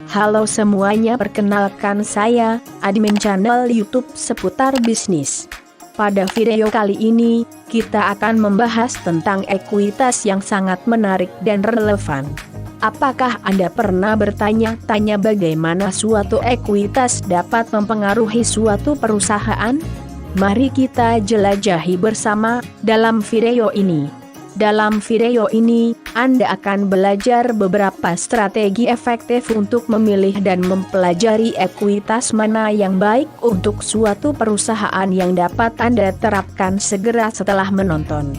Halo semuanya, perkenalkan saya, admin channel YouTube seputar bisnis. Pada video kali ini, kita akan membahas tentang ekuitas yang sangat menarik dan relevan. Apakah Anda pernah bertanya-tanya bagaimana suatu ekuitas dapat mempengaruhi suatu perusahaan? Mari kita jelajahi bersama dalam video ini. Dalam video ini, Anda akan belajar beberapa strategi efektif untuk memilih dan mempelajari ekuitas mana yang baik untuk suatu perusahaan yang dapat Anda terapkan segera setelah menonton.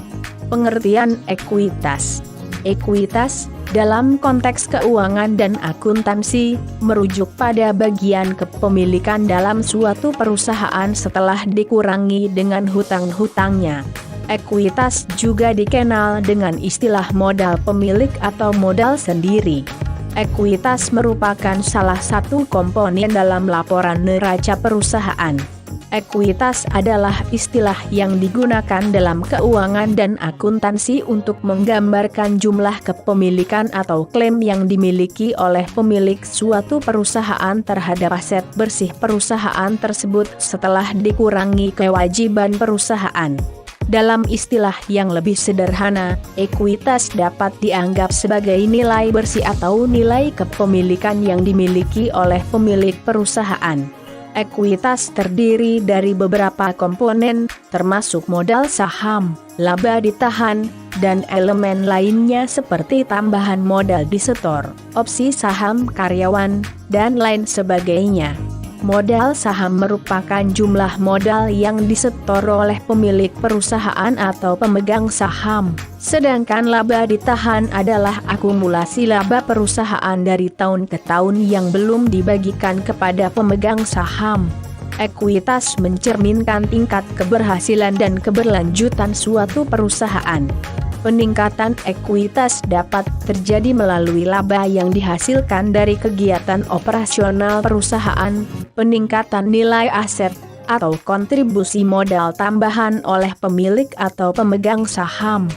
Pengertian ekuitas. Ekuitas, dalam konteks keuangan dan akuntansi, merujuk pada bagian kepemilikan dalam suatu perusahaan setelah dikurangi dengan hutang-hutangnya. Ekuitas juga dikenal dengan istilah modal pemilik atau modal sendiri. Ekuitas merupakan salah satu komponen dalam laporan neraca perusahaan. Ekuitas adalah istilah yang digunakan dalam keuangan dan akuntansi untuk menggambarkan jumlah kepemilikan atau klaim yang dimiliki oleh pemilik suatu perusahaan terhadap aset bersih perusahaan tersebut setelah dikurangi kewajiban perusahaan. Dalam istilah yang lebih sederhana, ekuitas dapat dianggap sebagai nilai bersih atau nilai kepemilikan yang dimiliki oleh pemilik perusahaan. Ekuitas terdiri dari beberapa komponen, termasuk modal saham, laba ditahan, dan elemen lainnya seperti tambahan modal disetor, opsi saham karyawan, dan lain sebagainya. Modal saham merupakan jumlah modal yang disetor oleh pemilik perusahaan atau pemegang saham, sedangkan laba ditahan adalah akumulasi laba perusahaan dari tahun ke tahun yang belum dibagikan kepada pemegang saham. Ekuitas mencerminkan tingkat keberhasilan dan keberlanjutan suatu perusahaan. Peningkatan ekuitas dapat terjadi melalui laba yang dihasilkan dari kegiatan operasional perusahaan, peningkatan nilai aset, atau kontribusi modal tambahan oleh pemilik atau pemegang saham.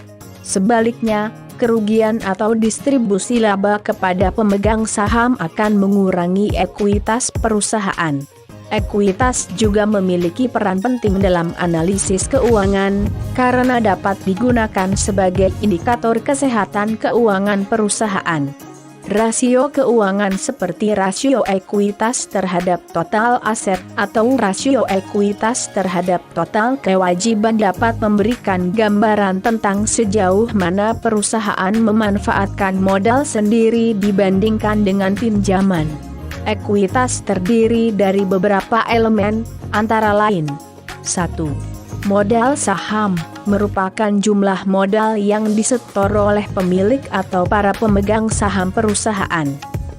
Sebaliknya, kerugian atau distribusi laba kepada pemegang saham akan mengurangi ekuitas perusahaan. Ekuitas juga memiliki peran penting dalam analisis keuangan, karena dapat digunakan sebagai indikator kesehatan keuangan perusahaan. Rasio keuangan seperti rasio ekuitas terhadap total aset atau rasio ekuitas terhadap total kewajiban dapat memberikan gambaran tentang sejauh mana perusahaan memanfaatkan modal sendiri dibandingkan dengan pinjaman. Ekuitas terdiri dari beberapa elemen, antara lain 1. Modal saham, merupakan jumlah modal yang disetor oleh pemilik atau para pemegang saham perusahaan.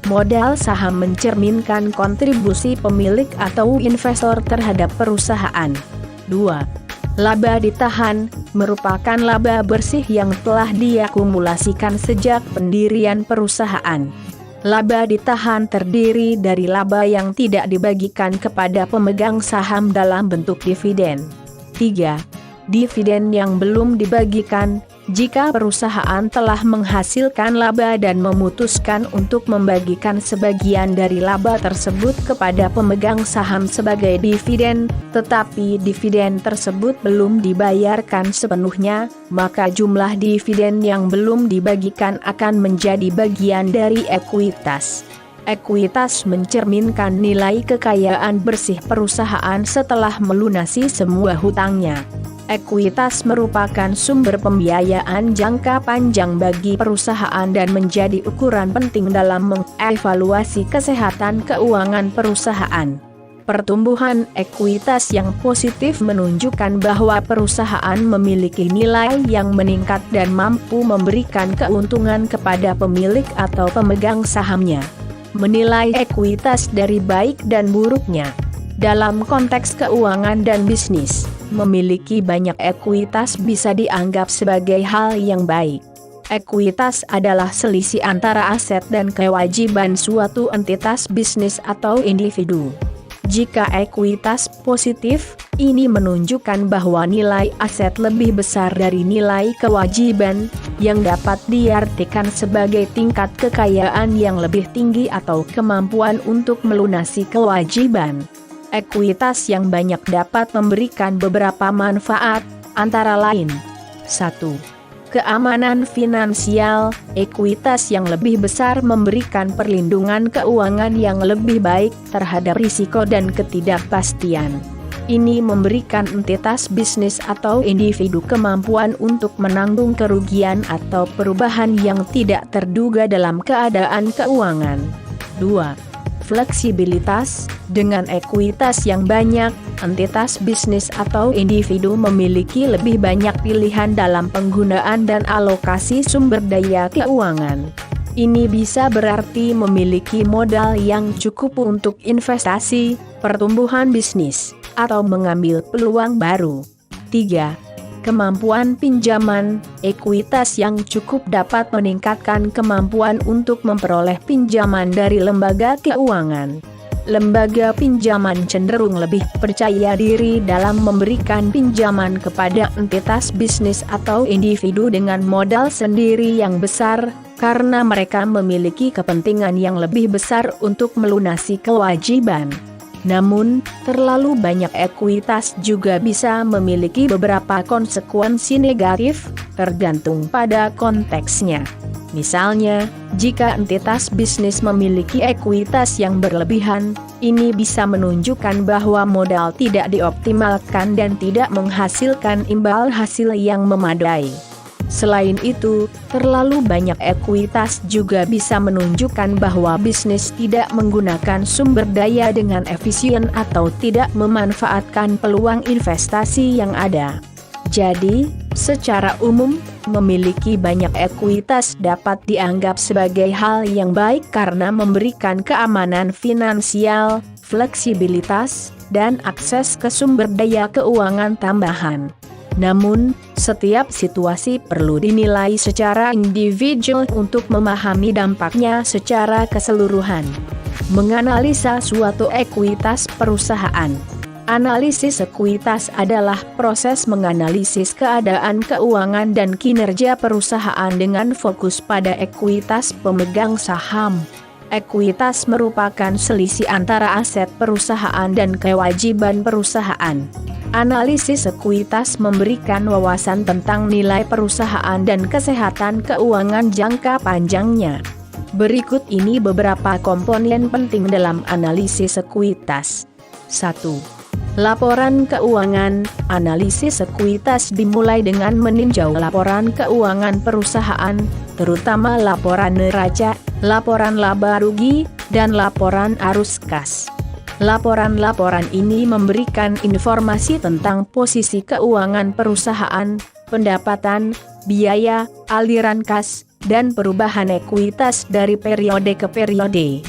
Modal saham mencerminkan kontribusi pemilik atau investor terhadap perusahaan. 2. Laba ditahan, merupakan laba bersih yang telah diakumulasikan sejak pendirian perusahaan. Laba ditahan terdiri dari laba yang tidak dibagikan kepada pemegang saham dalam bentuk dividen. 3. Dividen yang belum dibagikan, jika perusahaan telah menghasilkan laba dan memutuskan untuk membagikan sebagian dari laba tersebut kepada pemegang saham sebagai dividen, tetapi dividen tersebut belum dibayarkan sepenuhnya, maka jumlah dividen yang belum dibagikan akan menjadi bagian dari ekuitas. Ekuitas mencerminkan nilai kekayaan bersih perusahaan setelah melunasi semua hutangnya. Ekuitas merupakan sumber pembiayaan jangka panjang bagi perusahaan dan menjadi ukuran penting dalam mengevaluasi kesehatan keuangan perusahaan. Pertumbuhan ekuitas yang positif menunjukkan bahwa perusahaan memiliki nilai yang meningkat dan mampu memberikan keuntungan kepada pemilik atau pemegang sahamnya. Menilai ekuitas dari baik dan buruknya. Dalam konteks keuangan dan bisnis, memiliki banyak ekuitas bisa dianggap sebagai hal yang baik. Ekuitas adalah selisih antara aset dan kewajiban suatu entitas bisnis atau individu. Jika ekuitas positif, ini menunjukkan bahwa nilai aset lebih besar dari nilai kewajiban, yang dapat diartikan sebagai tingkat kekayaan yang lebih tinggi atau kemampuan untuk melunasi kewajiban. Ekuitas yang banyak dapat memberikan beberapa manfaat, antara lain 1. Keamanan finansial. Ekuitas yang lebih besar memberikan perlindungan keuangan yang lebih baik terhadap risiko dan ketidakpastian. Ini memberikan entitas bisnis atau individu kemampuan untuk menanggung kerugian atau perubahan yang tidak terduga dalam keadaan keuangan. 2. Fleksibilitas. Dengan ekuitas yang banyak, entitas bisnis atau individu memiliki lebih banyak pilihan dalam penggunaan dan alokasi sumber daya keuangan. Ini bisa berarti memiliki modal yang cukup untuk investasi, pertumbuhan bisnis, atau mengambil peluang baru. 3. Kemampuan pinjaman. Ekuitas yang cukup dapat meningkatkan kemampuan untuk memperoleh pinjaman dari lembaga keuangan. Lembaga pinjaman cenderung lebih percaya diri dalam memberikan pinjaman kepada entitas bisnis atau individu dengan modal sendiri yang besar, karena mereka memiliki kepentingan yang lebih besar untuk melunasi kewajiban. Namun, terlalu banyak ekuitas juga bisa memiliki beberapa konsekuensi negatif, tergantung pada konteksnya. Misalnya, jika entitas bisnis memiliki ekuitas yang berlebihan, ini bisa menunjukkan bahwa modal tidak dioptimalkan dan tidak menghasilkan imbal hasil yang memadai. Selain itu, terlalu banyak ekuitas juga bisa menunjukkan bahwa bisnis tidak menggunakan sumber daya dengan efisien atau tidak memanfaatkan peluang investasi yang ada. Jadi, secara umum, memiliki banyak ekuitas dapat dianggap sebagai hal yang baik karena memberikan keamanan finansial, fleksibilitas, dan akses ke sumber daya keuangan tambahan. Namun, setiap situasi perlu dinilai secara individual untuk memahami dampaknya secara keseluruhan. Menganalisa suatu ekuitas perusahaan. Analisis ekuitas adalah proses menganalisis keadaan keuangan dan kinerja perusahaan dengan fokus pada ekuitas pemegang saham. Ekuitas merupakan selisih antara aset perusahaan dan kewajiban perusahaan. Analisis ekuitas memberikan wawasan tentang nilai perusahaan dan kesehatan keuangan jangka panjangnya. Berikut ini beberapa komponen penting dalam analisis ekuitas. 1. Laporan keuangan. Analisis ekuitas dimulai dengan meninjau laporan keuangan perusahaan, terutama laporan neraca, laporan laba rugi, dan laporan arus kas. Laporan-laporan ini memberikan informasi tentang posisi keuangan perusahaan, pendapatan, biaya, aliran kas, dan perubahan ekuitas dari periode ke periode.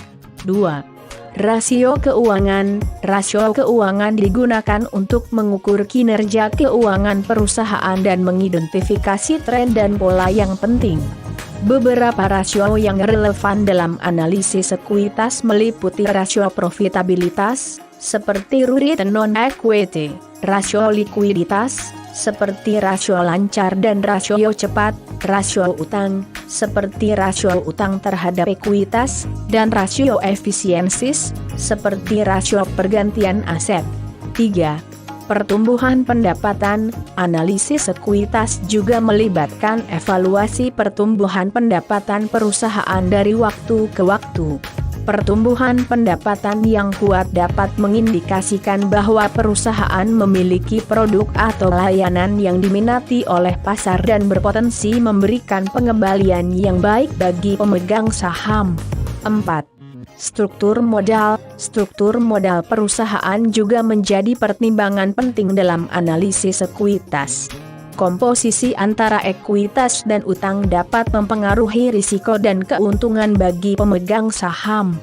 2. Rasio keuangan. Rasio keuangan digunakan untuk mengukur kinerja keuangan perusahaan dan mengidentifikasi tren dan pola yang penting. Beberapa rasio yang relevan dalam analisis ekuitas meliputi rasio profitabilitas, seperti return on equity, rasio likuiditas, seperti rasio lancar dan rasio cepat, rasio utang, seperti rasio utang terhadap ekuitas, dan rasio efisiensis, seperti rasio pergantian aset. 3. Pertumbuhan pendapatan. Analisis ekuitas juga melibatkan evaluasi pertumbuhan pendapatan perusahaan dari waktu ke waktu. Pertumbuhan pendapatan yang kuat dapat mengindikasikan bahwa perusahaan memiliki produk atau layanan yang diminati oleh pasar dan berpotensi memberikan pengembalian yang baik bagi pemegang saham. 4. Struktur modal. Struktur modal perusahaan juga menjadi pertimbangan penting dalam analisis ekuitas. Komposisi antara ekuitas dan utang dapat mempengaruhi risiko dan keuntungan bagi pemegang saham.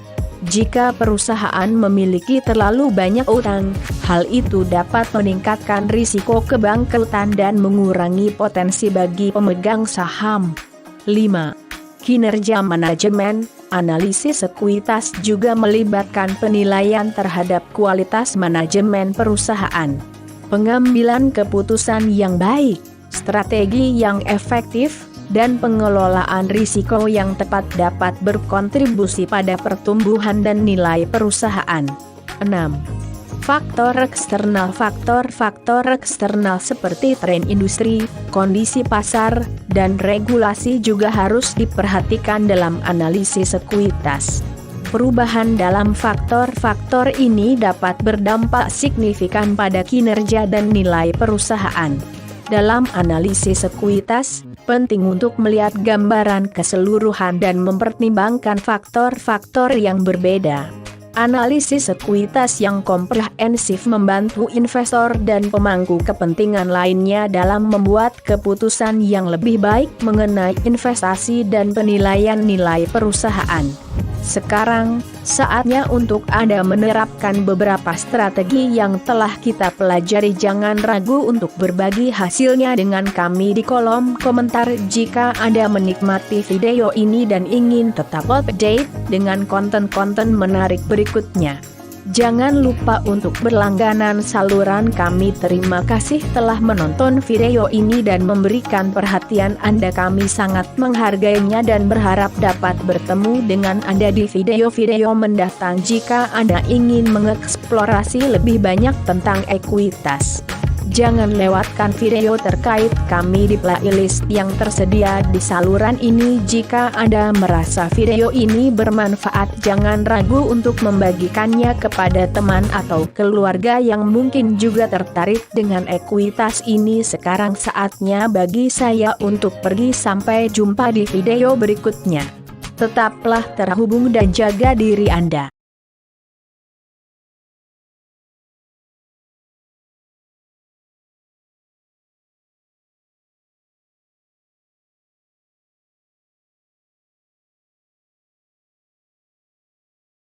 Jika perusahaan memiliki terlalu banyak utang, hal itu dapat meningkatkan risiko kebangkrutan dan mengurangi potensi bagi pemegang saham. 5. Kinerja manajemen. Analisis ekuitas juga melibatkan penilaian terhadap kualitas manajemen perusahaan, pengambilan keputusan yang baik, strategi yang efektif, dan pengelolaan risiko yang tepat dapat berkontribusi pada pertumbuhan dan nilai perusahaan. 6. Faktor eksternal. Faktor-faktor eksternal seperti tren industri, kondisi pasar, dan regulasi juga harus diperhatikan dalam analisis ekuitas. Perubahan dalam faktor-faktor ini dapat berdampak signifikan pada kinerja dan nilai perusahaan. Dalam analisis ekuitas, penting untuk melihat gambaran keseluruhan dan mempertimbangkan faktor-faktor yang berbeda. Analisis ekuitas yang komprehensif membantu investor dan pemangku kepentingan lainnya dalam membuat keputusan yang lebih baik mengenai investasi dan penilaian nilai perusahaan. Sekarang, saatnya untuk Anda menerapkan beberapa strategi yang telah kita pelajari. Jangan ragu untuk berbagi hasilnya dengan kami di kolom komentar. Jika Anda menikmati video ini dan ingin tetap update dengan konten-konten menarik berikutnya, jangan lupa untuk berlangganan saluran kami. Terima kasih telah menonton video ini dan memberikan perhatian Anda. Kami sangat menghargainya dan berharap dapat bertemu dengan Anda di video-video mendatang. Jika Anda ingin mengeksplorasi lebih banyak tentang ekuitas, jangan lewatkan video terkait kami di playlist yang tersedia di saluran ini. Jika Anda merasa video ini bermanfaat, jangan ragu untuk membagikannya kepada teman atau keluarga yang mungkin juga tertarik dengan ekuitas ini. Sekarang saatnya bagi saya untuk pergi. Sampai jumpa di video berikutnya. Tetaplah terhubung dan jaga diri Anda.